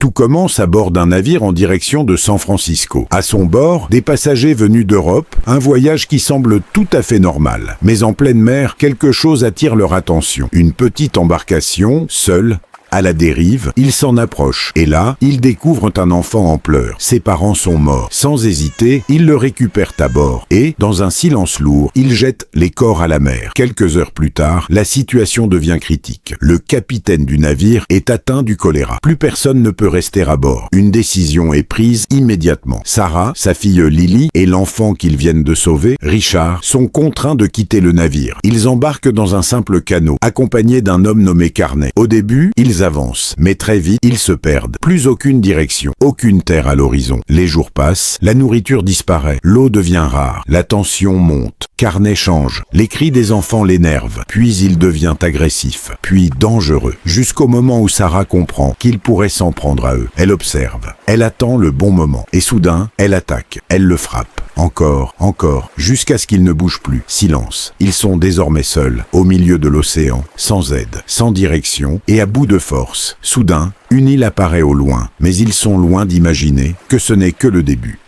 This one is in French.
Tout commence à bord d'un navire en direction de San Francisco. À son bord, des passagers venus d'Europe, un voyage qui semble tout à fait normal. Mais en pleine mer, quelque chose attire leur attention. Une petite embarcation, seule, à la dérive, ils s'en approchent. Et là, ils découvrent un enfant en pleurs. Ses parents sont morts. Sans hésiter, ils le récupèrent à bord. Et, dans un silence lourd, ils jettent les corps à la mer. Quelques heures plus tard, la situation devient critique. Le capitaine du navire est atteint du choléra. Plus personne ne peut rester à bord. Une décision est prise immédiatement. Sarah, sa fille Lily et l'enfant qu'ils viennent de sauver, Richard, sont contraints de quitter le navire. Ils embarquent dans un simple canot, accompagnés d'un homme nommé Carnet. Au début, ils avancent, mais très vite, ils se perdent. Plus aucune direction, aucune terre à l'horizon. Les jours passent, la nourriture disparaît, l'eau devient rare, la tension monte. Carnet change, les cris des enfants l'énervent, puis il devient agressif, puis dangereux, jusqu'au moment où Sarah comprend qu'il pourrait s'en prendre à eux. Elle observe, elle attend le bon moment, et soudain, elle attaque, elle le frappe. Encore, jusqu'à ce qu'ils ne bougent plus. Silence. Ils sont désormais seuls, au milieu de l'océan, sans aide, sans direction et à bout de force. Soudain, une île apparaît au loin, mais ils sont loin d'imaginer que ce n'est que le début.